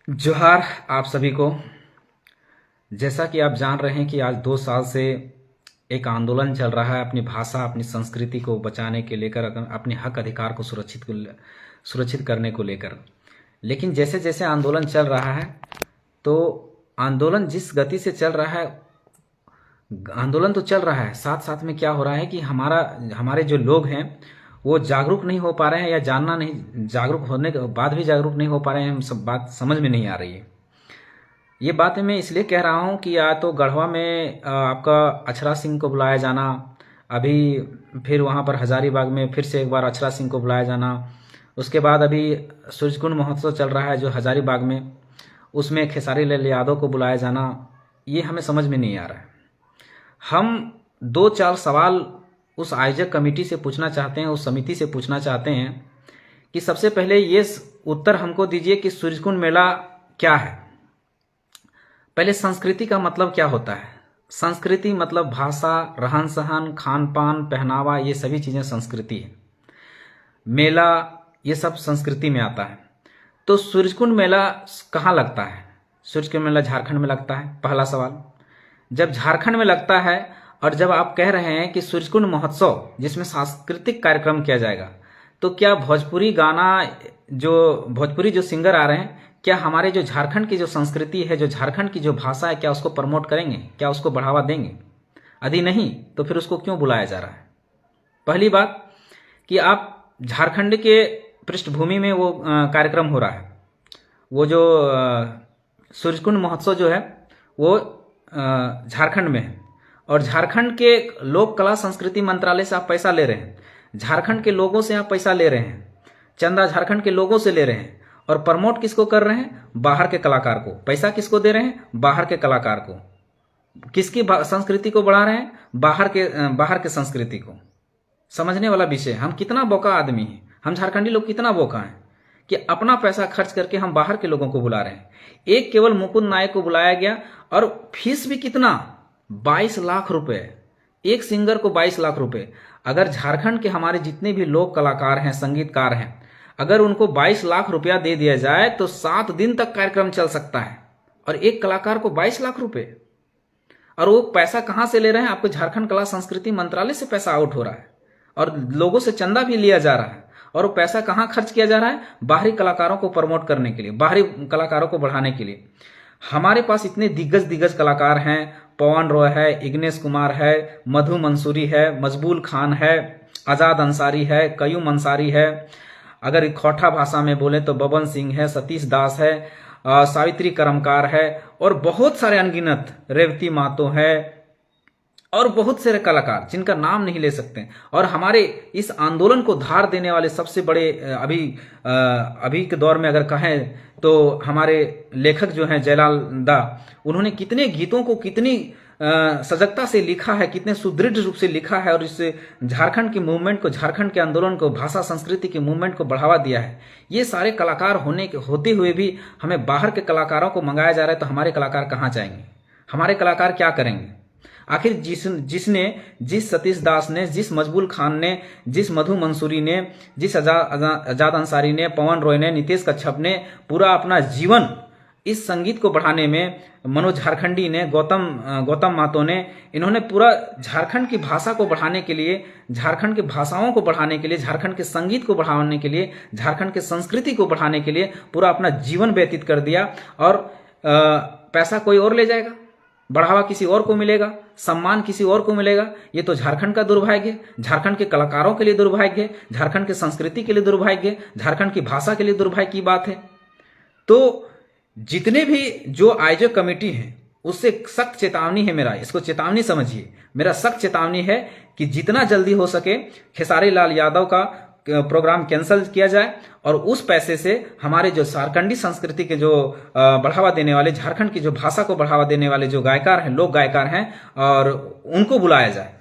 जोहार आप सभी को। जैसा कि आप जान रहे हैं कि आज 2 साल से एक आंदोलन चल रहा है अपनी भाषा अपनी संस्कृति को बचाने के लेकर, अपने हक अधिकार को सुरक्षित करने को लेकर। लेकिन जैसे जैसे आंदोलन चल रहा है, तो आंदोलन जिस गति से चल रहा है, आंदोलन तो चल रहा है, साथ साथ में क्या हो रहा है कि हमारे जो लोग हैं वो जागरूक नहीं हो पा रहे हैं, या जानना नहीं, जागरूक होने के बाद भी जागरूक नहीं हो पा रहे हैं। हम सब बात समझ में नहीं आ रही है। ये बात मैं इसलिए कह रहा हूँ कि या तो गढ़वा में आपका अक्षरा सिंह को बुलाया जाना, अभी फिर वहाँ पर हजारीबाग में फिर से एक बार अक्षरा सिंह को बुलाया जाना, उसके बाद अभी सूरजकुंड महोत्सव चल रहा है जो हजारीबाग में, उसमें खेसारी लाल यादव को बुलाया जाना, ये हमें समझ में नहीं आ रहा है। हम 2-4 सवाल उस आयोजक कमेटी से पूछना चाहते हैं, उस समिति से पूछना चाहते हैं कि सबसे पहले ये उत्तर हमको दीजिए कि सूरजकुंड मेला क्या है। पहले संस्कृति का मतलब क्या होता है? संस्कृति मतलब भाषा, रहन सहन, खान पान, पहनावा, ये सभी चीज़ें संस्कृति है। मेला ये सब संस्कृति में आता है। तो सूरजकुंड मेला कहाँ लगता है? सूरजकुंड मेला झारखंड में लगता है, पहला सवाल। जब झारखंड में लगता है और जब आप कह रहे हैं कि सूरजकुंड महोत्सव जिसमें सांस्कृतिक कार्यक्रम किया जाएगा, तो क्या भोजपुरी जो सिंगर आ रहे हैं, क्या हमारे जो झारखंड की जो संस्कृति है, जो झारखंड की जो भाषा है, क्या उसको प्रमोट करेंगे? क्या उसको बढ़ावा देंगे? यदि नहीं तो फिर उसको क्यों बुलाया जा रहा है? पहली बात कि आप झारखंड के पृष्ठभूमि में वो कार्यक्रम हो रहा है, वो जो सूरजकुंड महोत्सव जो है वो झारखंड में है, और झारखंड के लोक कला संस्कृति मंत्रालय से आप पैसा ले रहे हैं, झारखंड के लोगों से आप पैसा ले रहे हैं, चंदा झारखंड के लोगों से ले रहे हैं, और प्रमोट किसको कर रहे हैं? बाहर के कलाकार को। पैसा किसको दे रहे हैं? बाहर के कलाकार को। किसकी संस्कृति को बढ़ा रहे हैं? बाहर के संस्कृति को। समझने वाला विषय। हम कितना बोका आदमी हैं, हम झारखंडी लोग कितना बोका हैं कि अपना पैसा खर्च करके हम बाहर के लोगों को बुला रहे हैं। एक केवल मुकुंद नायक को बुलाया गया, और फीस भी कितना? 22 लाख रुपए। एक सिंगर को 22 लाख रुपए। अगर झारखंड के हमारे जितने भी लोक कलाकार हैं, संगीतकार हैं, अगर उनको 22 लाख रुपया दे दिया जाए तो 7 दिन तक कार्यक्रम चल सकता है। और एक कलाकार को 22 लाख रुपए, और वो पैसा कहां से ले रहे हैं? आपको झारखंड कला संस्कृति मंत्रालय से पैसा आउट हो रहा है, और लोगों से चंदा भी लिया जा रहा है। और वो पैसा कहां खर्च किया जा रहा है? बाहरी कलाकारों को प्रमोट करने के लिए, बाहरी कलाकारों को बढ़ाने के लिए। हमारे पास इतने दिग्गज कलाकार हैं, पवन रॉय है, इग्नेश कुमार है, मधु मंसूरी है, मजबूल खान है, आजाद अंसारी है, कयूम अंसारी है, अगर खोटा भाषा में बोले तो बबन सिंह है, सतीश दास है, सावित्री करमकार है, और बहुत सारे अनगिनत, रेवती मातो है, और बहुत सारे कलाकार जिनका नाम नहीं ले सकते। और हमारे इस आंदोलन को धार देने वाले सबसे बड़े अभी के दौर में अगर कहें तो हमारे लेखक जो हैं जयलाल दा, उन्होंने कितने गीतों को कितनी सजगता से लिखा है, कितने सुदृढ़ रूप से लिखा है, और इससे झारखंड की मूवमेंट को, झारखंड के आंदोलन को, भाषा संस्कृति की मूवमेंट को बढ़ावा दिया है। ये सारे कलाकार होते हुए भी हमें बाहर के कलाकारों को मंगाया जा रहा है, तो हमारे कलाकार कहाँ जाएंगे? हमारे कलाकार क्या करेंगे? आखिर जिस सतीश दास ने, जिस मजबूल खान ने, जिस मधु मंसूरी ने, जिस आजाद अंसारी ने, पवन रॉय ने, नितेश कच्छप ने पूरा अपना जीवन इस संगीत को बढ़ाने में, मनोज झारखंडी ने, गौतम मातो ने, इन्होंने पूरा झारखंड की भाषा को बढ़ाने के लिए, झारखंड की भाषाओं को बढ़ाने के लिए, झारखंड के संगीत को बढ़ाने के लिए, झारखंड के संस्कृति को बढ़ाने के लिए पूरा अपना जीवन व्यतीत कर दिया। और पैसा कोई और ले जाएगा, बढ़ावा किसी और को मिलेगा, सम्मान किसी और को मिलेगा। ये तो झारखंड का दुर्भाग्य, झारखंड के कलाकारों के लिए दुर्भाग्य, झारखंड की संस्कृति के लिए दुर्भाग्य, झारखंड की भाषा के लिए दुर्भाग्य की बात है। तो जितने भी जो आयोजक कमेटी हैं उससे सख्त चेतावनी है मेरा, इसको चेतावनी समझिए, मेरा सख्त चेतावनी है कि जितना जल्दी हो सके खेसारी लाल यादव का प्रोग्राम कैंसिल किया जाए, और उस पैसे से हमारे जो झारखंडी संस्कृति के जो बढ़ावा देने वाले, झारखंड की जो भाषा को बढ़ावा देने वाले जो गायकार हैं, लोक गायकार हैं, और उनको बुलाया जाए,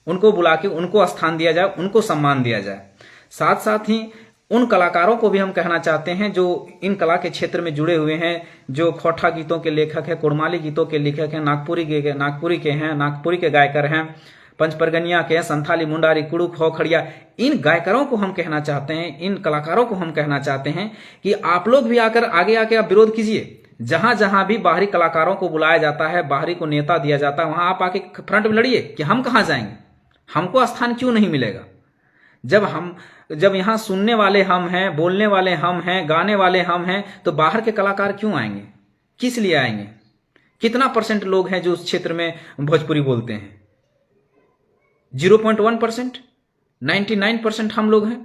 उनको बुला के उनको स्थान दिया जाए, उनको सम्मान दिया जाए। साथ साथ ही उन कलाकारों को भी हम कहना चाहते हैं जो इन कला के क्षेत्र में जुड़े हुए हैं, जो खोटा गीतों के लेखक हैं, कुड़माली गीतों के लेखक हैं, नागपुरी के गायकर हैं, पंचपरगनिया के, संथाली, मुंडारी, कुड़ुक, खड़िया, इन गायकरों को हम कहना चाहते हैं, इन कलाकारों को हम कहना चाहते हैं कि आप लोग भी आकर आगे आके आप विरोध कीजिए। जहां जहां भी बाहरी कलाकारों को बुलाया जाता है, बाहरी को नेता दिया जाता है, वहां आप आके फ्रंट में लड़िए कि हम कहां जाएंगे, हमको स्थान क्यों नहीं मिलेगा। जब यहां सुनने वाले हम हैं, बोलने वाले हम हैं, गाने वाले हम हैं, तो बाहर के कलाकार क्यों आएंगे, किस लिए आएंगे। कितना % लोग हैं जो उस क्षेत्र में भोजपुरी बोलते हैं? 0.1%। 99% हम लोग हैं,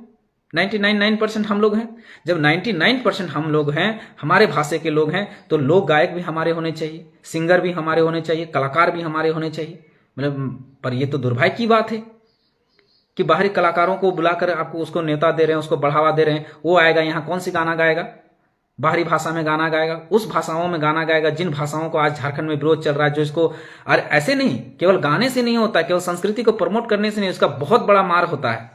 99% हम लोग हैं। जब 99% हम लोग हैं, हमारे भाषा के लोग हैं, तो लोक गायक भी हमारे होने चाहिए, सिंगर भी हमारे होने चाहिए, कलाकार भी हमारे होने चाहिए। मतलब पर ये तो दुर्भाग्य की बात है कि बाहरी कलाकारों को बुलाकर आपको उसको नेता दे रहे हैं, उसको बढ़ावा दे रहे हैं। वो आएगा यहाँ कौन सी गाना गाएगा, बाहरी भाषा में गाना गाएगा, उस भाषाओं में गाना गाएगा जिन भाषाओं को आज झारखंड में विरोध चल रहा है, जो इसको। और ऐसे नहीं, केवल गाने से नहीं होता, केवल संस्कृति को प्रमोट करने से नहीं, उसका बहुत बड़ा मार होता है।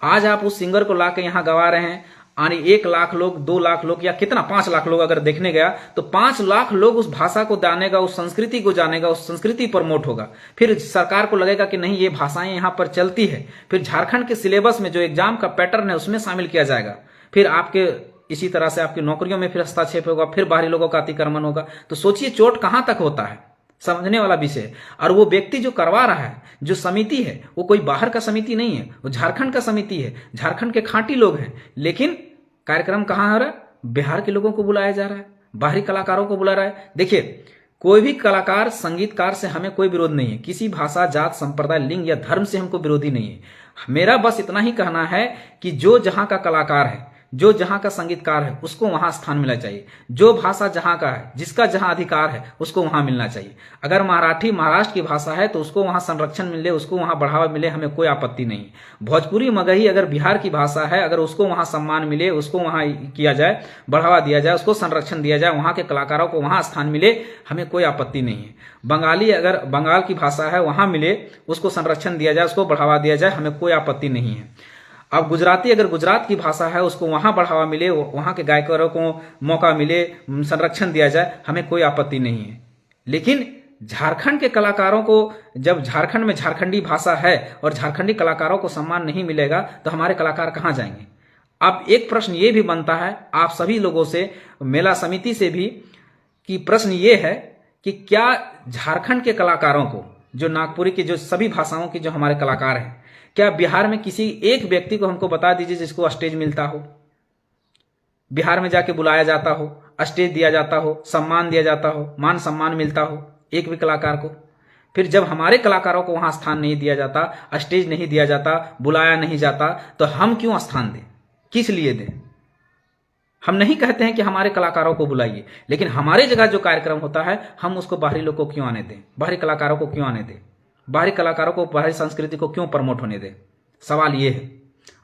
आज आप उस सिंगर को लाके यहाँ गवा रहे हैं, यानी 1 लाख लोग, 2 लाख लोग, या कितना 5 लाख लोग अगर देखने गया तो 5 लाख लोग उस भाषा को जानेगा, उस संस्कृति को जानेगा, उस संस्कृति प्रमोट होगा। फिर सरकार को लगेगा कि नहीं, ये भाषाएं यहाँ पर चलती है, फिर झारखंड के सिलेबस में जो एग्जाम का पैटर्न है उसमें शामिल किया जाएगा। फिर आपके इसी तरह से आपकी नौकरियों में फिर हस्तक्षेप होगा, फिर बाहरी लोगों का अतिक्रमण होगा। तो सोचिए चोट कहां तक होता है, समझने वाला विषय। और वो व्यक्ति जो करवा रहा है, जो समिति है, वो कोई बाहर का समिति नहीं है, वो झारखंड का समिति है, झारखंड के खांटी लोग हैं। लेकिन कार्यक्रम कहां हो रहा है, बिहार के लोगों को बुलाया जा रहा है, बाहरी कलाकारों को बुला रहा है। देखिए, कोई भी कलाकार, संगीतकार से हमें कोई विरोध नहीं है, किसी भाषा, जात, संप्रदाय, लिंग या धर्म से हमको विरोधी नहीं है। मेरा बस इतना ही कहना है कि जो जहां का कलाकार है, जो जहां का संगीतकार है, उसको वहां स्थान मिलना चाहिए। जो भाषा जहां का है, जिसका जहां अधिकार है, उसको वहां मिलना चाहिए। अगर मराठी महाराष्ट्र की भाषा है तो उसको वहां संरक्षण मिले, उसको वहां बढ़ावा मिले, हमें कोई आपत्ति नहीं। भोजपुरी मगही अगर बिहार की भाषा है, अगर उसको वहां सम्मान मिले, उसको वहां किया जाए, बढ़ावा दिया जाए, उसको संरक्षण दिया जाए, वहां के कलाकारों को वहां स्थान मिले, हमें कोई आपत्ति नहीं है। बंगाली अगर बंगाल की भाषा है, वहां मिले, उसको संरक्षण दिया जाए, उसको बढ़ावा दिया जाए, हमें कोई आपत्ति नहीं है। अब गुजराती अगर गुजरात की भाषा है, उसको वहां बढ़ावा मिले, वहां के गायकों को मौका मिले, संरक्षण दिया जाए, हमें कोई आपत्ति नहीं है। लेकिन झारखंड के कलाकारों को, जब झारखंड में झारखंडी भाषा है और झारखंडी कलाकारों को सम्मान नहीं मिलेगा, तो हमारे कलाकार कहां जाएंगे। अब एक प्रश्न ये भी बनता है आप सभी लोगों से, मेला समिति से भी, कि प्रश्न ये है कि क्या झारखंड के कलाकारों को, जो नागपुरी की, जो सभी भाषाओं के जो हमारे कलाकार हैं, क्या बिहार में किसी एक व्यक्ति को हमको बता दीजिए जिसको स्टेज मिलता हो, बिहार में जाके बुलाया जाता हो, स्टेज दिया जाता हो, सम्मान दिया जाता हो, मान सम्मान मिलता हो एक भी कलाकार को। फिर जब हमारे कलाकारों को वहां स्थान नहीं दिया जाता, स्टेज नहीं दिया जाता, बुलाया नहीं जाता, तो हम क्यों स्थान दें, किस लिए दें। हम नहीं कहते हैं कि हमारे कलाकारों को बुलाइए, लेकिन हमारे जगह जो कार्यक्रम होता है, हम उसको बाहरी लोगों को क्यों आने दें, बाहरी कलाकारों को क्यों आने दें, बाहरी कलाकारों को, बाहरी संस्कृति को क्यों प्रमोट होने दें। सवाल ये है,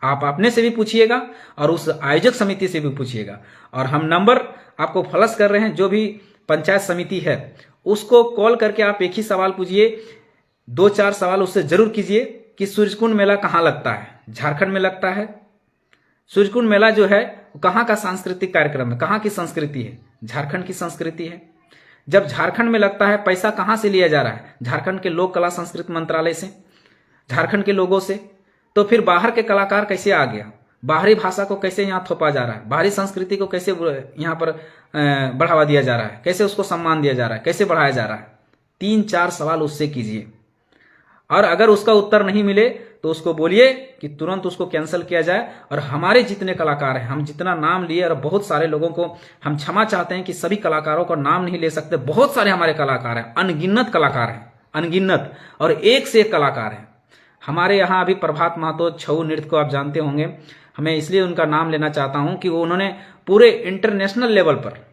आप अपने से भी पूछिएगा और उस आयोजक समिति से भी पूछिएगा। और हम नंबर आपको फ्लश कर रहे हैं, जो भी पंचायत समिति है उसको कॉल करके आप एक ही सवाल पूछिए, 2-4 सवाल उससे जरूर कीजिए कि सूर्यकुंड मेला कहाँ लगता है। झारखंड में लगता है। सूर्यकुंड मेला जो है कहाँ का सांस्कृतिक कार्यक्रम है, कहाँ की संस्कृति है, झारखंड की संस्कृति है। जब झारखंड में लगता है, पैसा कहां से लिया जा रहा है, झारखंड के लोक कला संस्कृति मंत्रालय से, झारखंड के लोगों से। तो फिर बाहर के कलाकार कैसे आ गया, बाहरी भाषा को कैसे यहां थोपा जा रहा है, बाहरी संस्कृति को कैसे यहां पर बढ़ावा दिया जा रहा है, कैसे उसको सम्मान दिया जा रहा है, कैसे बढ़ाया जा रहा है। 3-4 सवाल उससे कीजिए, और अगर उसका उत्तर नहीं मिले तो उसको बोलिए कि तुरंत उसको कैंसिल किया जाए। और हमारे जितने कलाकार हैं, हम जितना नाम लिए, और बहुत सारे लोगों को हम क्षमा चाहते हैं कि सभी कलाकारों का नाम नहीं ले सकते। बहुत सारे हमारे कलाकार हैं, अनगिनत कलाकार हैं, अनगिनत, और एक से एक कलाकार हैं। हमारे यहाँ अभी प्रभात महतो छऊ नृत्य को आप जानते होंगे, हमें इसलिए उनका नाम लेना चाहता हूं कि उन्होंने पूरे इंटरनेशनल लेवल पर,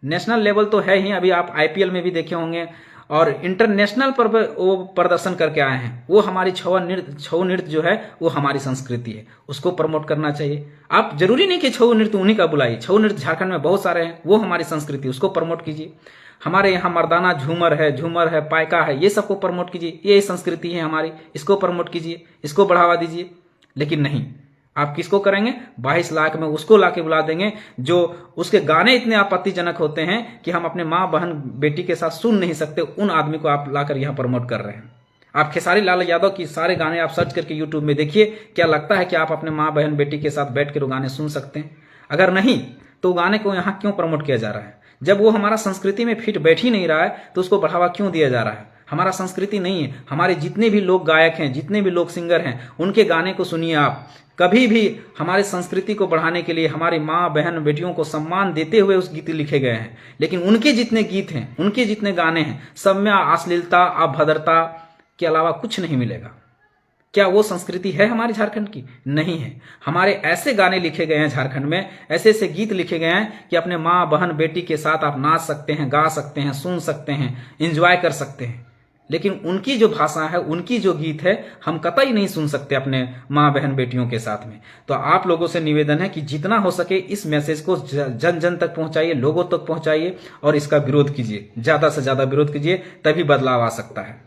नेशनल लेवल तो है ही, अभी आप IPL में भी देखे होंगे, और इंटरनेशनल पर वो प्रदर्शन करके आए हैं। वो हमारी छऊ नृत्य जो है वो हमारी संस्कृति है, उसको प्रमोट करना चाहिए। आप जरूरी नहीं कि छऊ नृत्य उन्हीं का बुलाइए, छऊ नृत्य झारखंड में बहुत सारे हैं, वो हमारी संस्कृति, उसको प्रमोट कीजिए। हमारे यहाँ मर्दाना झूमर है, पायका है, ये सबको प्रमोट कीजिए, ये संस्कृति है हमारी, इसको प्रमोट कीजिए, इसको बढ़ावा दीजिए। लेकिन नहीं, आप किसको करेंगे, 22 लाख में उसको लाके बुला देंगे जो उसके गाने इतने आपत्तिजनक होते हैं कि हम अपने माँ बहन बेटी के साथ सुन नहीं सकते, उन आदमी को आप लाकर यहाँ प्रमोट कर रहे हैं। आप खेसारी लाल यादव की सारे गाने आप सर्च करके यूट्यूब में देखिए, क्या लगता है कि आप अपने माँ बहन बेटी के साथ बैठ कर वो गाने सुन सकते हैं? अगर नहीं तो गाने को यहाँ क्यों प्रमोट किया जा रहा है? जब वो हमारा संस्कृति में फिट बैठ ही नहीं रहा है तो उसको बढ़ावा क्यों दिया जा रहा है? हमारा संस्कृति नहीं है। हमारे जितने भी लोग गायक हैं, जितने भी लोग सिंगर हैं, उनके गाने को सुनिए आप। कभी भी हमारे संस्कृति को बढ़ाने के लिए हमारी माँ बहन बेटियों को सम्मान देते हुए उस गीत लिखे गए हैं, लेकिन उनके जितने गीत हैं, उनके जितने गाने हैं, सब में अश्लीलता, अभद्रता के अलावा कुछ नहीं मिलेगा। क्या वो संस्कृति है हमारे झारखंड की? नहीं है। हमारे ऐसे गाने लिखे गए हैं झारखंड में, ऐसे ऐसे गीत लिखे गए हैं कि अपने माँ बहन बेटी के साथ आप नाच सकते हैं, गा सकते हैं, सुन सकते हैं, एंजॉय कर सकते हैं। लेकिन उनकी जो भाषा है, उनकी जो गीत है, हम कतई नहीं सुन सकते अपने माँ बहन बेटियों के साथ में। तो आप लोगों से निवेदन है कि जितना हो सके इस मैसेज को जन जन तक पहुंचाइए, लोगों तक पहुंचाइए और इसका विरोध कीजिए, ज्यादा से ज्यादा विरोध कीजिए, तभी बदलाव आ सकता है।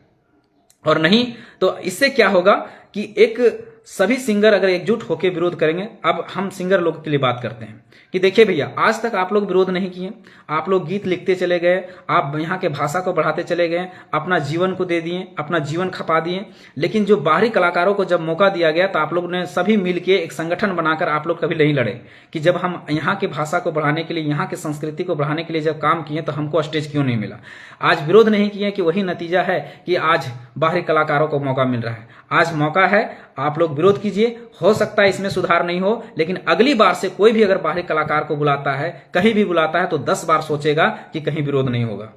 और नहीं तो इससे क्या होगा कि एक सभी सिंगर अगर एकजुट होकर विरोध करेंगे। अब हम सिंगर लोगों के लिए बात करते हैं कि देखिए भैया, आज तक आप लोग विरोध नहीं किए, आप लोग गीत लिखते चले गए, आप यहाँ के भाषा को बढ़ाते चले गए, अपना जीवन को दे दिए, अपना जीवन खपा दिए। लेकिन जो बाहरी कलाकारों को जब मौका दिया गया तो आप लोग ने सभी मिलके एक संगठन बनाकर आप लोग कभी नहीं लड़े कि जब हम यहाँ की भाषा को बढ़ाने के लिए, यहाँ की संस्कृति को बढ़ाने के लिए जब काम किए तो हमको स्टेज क्यों नहीं मिला। आज विरोध नहीं किए कि वही नतीजा है कि आज बाहरी कलाकारों को मौका मिल रहा है। आज मौका है, आप लोग विरोध कीजिए। हो सकता है इसमें सुधार नहीं हो, लेकिन अगली बार से कोई भी अगर बाहरी कलाकार को बुलाता है, कहीं भी बुलाता है, तो 10 बार सोचेगा कि कहीं विरोध नहीं होगा।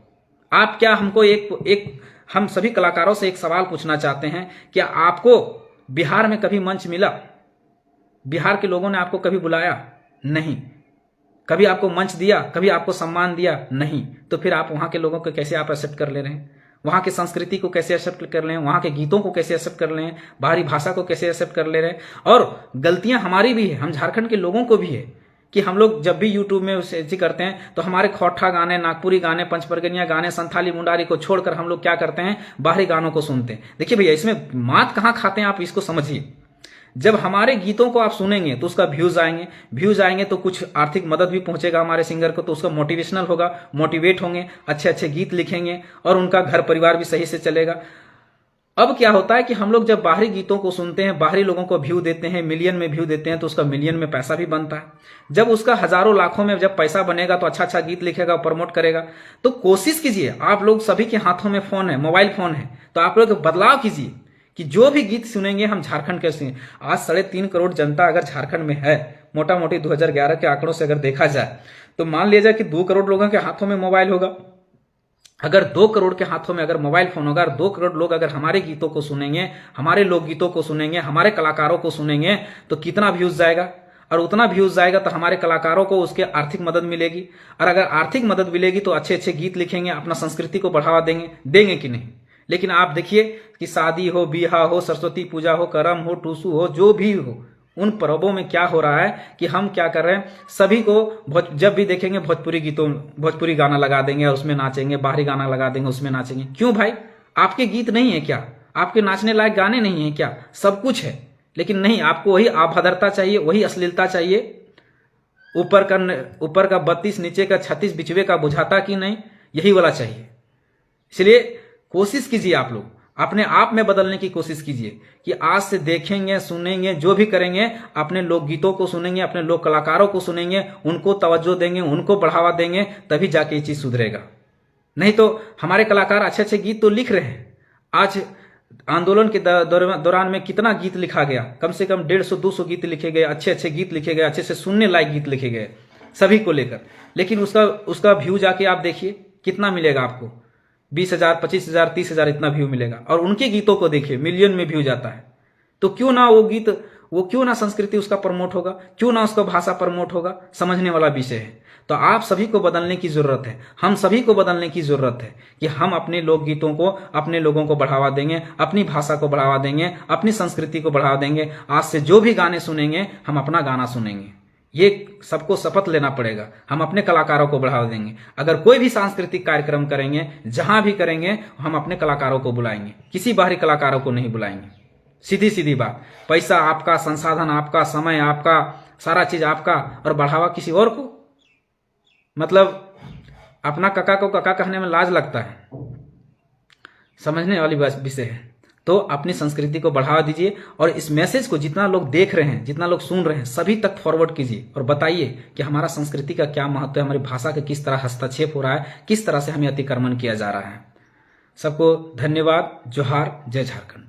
आप क्या हमको हम सभी कलाकारों से एक सवाल पूछना चाहते हैं, क्या आपको बिहार में कभी मंच मिला? बिहार के लोगों ने आपको कभी बुलाया? नहीं। कभी आपको मंच दिया? कभी आपको सम्मान दिया? नहीं। तो फिर आप वहां के लोगों को कैसे आप एक्सेप्ट कर ले रहे हैं? वहां की संस्कृति को कैसे एक्सेप्ट कर रहे हैं? वहां के गीतों को कैसे एक्सेप्ट कर रहे हैं? बाहरी भाषा को कैसे एक्सेप्ट कर ले रहे हैं? और गलतियां हमारी भी है, हम झारखंड के लोगों को भी है कि हम लोग जब भी यूट्यूब में उसे करते हैं तो हमारे खोठा गाने, नागपुरी गाने, पंचपरगनिया गाने, संथाली मुंडारी को छोड़कर हम लोग क्या करते हैं? बाहरी गानों को सुनते हैं। देखिए भैया, इसमें मात कहां खाते हैं आप इसको समझिए। जब हमारे गीतों को आप सुनेंगे तो उसका व्यूज आएंगे तो कुछ आर्थिक मदद भी पहुंचेगा हमारे सिंगर को, तो उसका मोटिवेशनल होगा, मोटिवेट होंगे, अच्छे अच्छे गीत लिखेंगे और उनका घर परिवार भी सही से चलेगा। अब क्या होता है कि हम लोग जब बाहरी गीतों को सुनते हैं, बाहरी लोगों को व्यू देते हैं, मिलियन में व्यू देते हैं, तो उसका मिलियन में पैसा भी बनता है। जब उसका हजारों लाखों में जब पैसा बनेगा तो अच्छा अच्छा गीत लिखेगा, प्रमोट करेगा। तो कोशिश कीजिए, आप लोग सभी के हाथों में फोन है, मोबाइल फोन है, तो आप लोग बदलाव कीजिए कि जो भी गीत सुनेंगे हम झारखंड के सुनेंगे। आज 3.5 करोड़ जनता अगर झारखंड में है, मोटा मोटी 2011 के आंकड़ों से अगर देखा जाए, तो मान लिया जाए कि 2 करोड़ लोगों के हाथों में मोबाइल होगा। अगर 2 करोड़ के हाथों में अगर मोबाइल फोन होगा, 2 करोड़ लोग अगर हमारे गीतों को सुनेंगे, हमारे लोकगीतों को सुनेंगे, हमारे कलाकारों को सुनेंगे, तो कितना व्यूज जाएगा? और उतना व्यूज जाएगा तो हमारे कलाकारों को उसके आर्थिक मदद मिलेगी। और अगर आर्थिक मदद मिलेगी तो अच्छे अच्छे गीत लिखेंगे, अपना संस्कृति को बढ़ावा देंगे कि नहीं? लेकिन आप देखिए कि शादी हो, बियाह हो, सरस्वती पूजा हो, करम हो, टूसू हो, जो भी हो, उन पर्वों में क्या हो रहा है कि हम क्या कर रहे हैं? सभी को जब भी देखेंगे भोजपुरी गाना लगा देंगे और उसमें नाचेंगे, बाहरी गाना लगा देंगे उसमें नाचेंगे। क्यों भाई? आपके गीत नहीं है क्या? आपके नाचने लायक गाने नहीं है क्या? सब कुछ है, लेकिन नहीं, आपको वही अभद्रता चाहिए, वही अश्लीलता चाहिए। ऊपर का 32 नीचे का 36 बिचवे का बुझाता कि नहीं, यही वाला चाहिए। इसलिए कोशिश कीजिए, आप लोग अपने आप में बदलने की कोशिश कीजिए कि आज से देखेंगे, सुनेंगे, जो भी करेंगे, अपने लोकगीतों को सुनेंगे, अपने लोक कलाकारों को सुनेंगे, उनको तवज्जो देंगे, उनको बढ़ावा देंगे, तभी जाके ये चीज सुधरेगा। नहीं तो हमारे कलाकार अच्छे अच्छे गीत तो लिख रहे हैं। आज आंदोलन के दौरान में कितना गीत लिखा गया, कम से कम 150-200 गीत लिखे गए, अच्छे अच्छे गीत लिखे गए, अच्छे से सुनने लायक गीत लिखे गए सभी को लेकर। लेकिन उसका व्यू जाके आप देखिए कितना मिलेगा आपको, 20,000, 25,000, 30,000 इतना व्यू मिलेगा। और उनके गीतों को देखिए, मिलियन में व्यू जाता है। तो क्यों ना क्यों ना संस्कृति उसका प्रमोट होगा, क्यों ना उसका भाषा प्रमोट होगा? समझने वाला विषय है। तो आप सभी को बदलने की जरूरत है, हम सभी को बदलने की जरूरत है कि हम अपने लोकगीतों को, अपने लोगों को बढ़ावा देंगे, अपनी भाषा को बढ़ावा देंगे, अपनी संस्कृति को बढ़ावा देंगे। आज से जो भी गाने सुनेंगे, हम अपना गाना सुनेंगे। ये सबको शपथ लेना पड़ेगा। हम अपने कलाकारों को बढ़ावा देंगे। अगर कोई भी सांस्कृतिक कार्यक्रम करेंगे, जहां भी करेंगे, हम अपने कलाकारों को बुलाएंगे, किसी बाहरी कलाकारों को नहीं बुलाएंगे। सीधी सीधी बात। पैसा आपका, संसाधन आपका, समय आपका, सारा चीज आपका, और बढ़ावा किसी और को। मतलब अपना काका को काका कहने में लाज लगता है। समझने वाली विषय है। तो अपनी संस्कृति को बढ़ावा दीजिए और इस मैसेज को जितना लोग देख रहे हैं, जितना लोग सुन रहे हैं, सभी तक फॉरवर्ड कीजिए और बताइए कि हमारा संस्कृति का क्या महत्व है, हमारी भाषा का किस तरह हस्तक्षेप हो रहा है, किस तरह से हमें अतिक्रमण किया जा रहा है। सबको धन्यवाद। जोहार। जय झारखंड।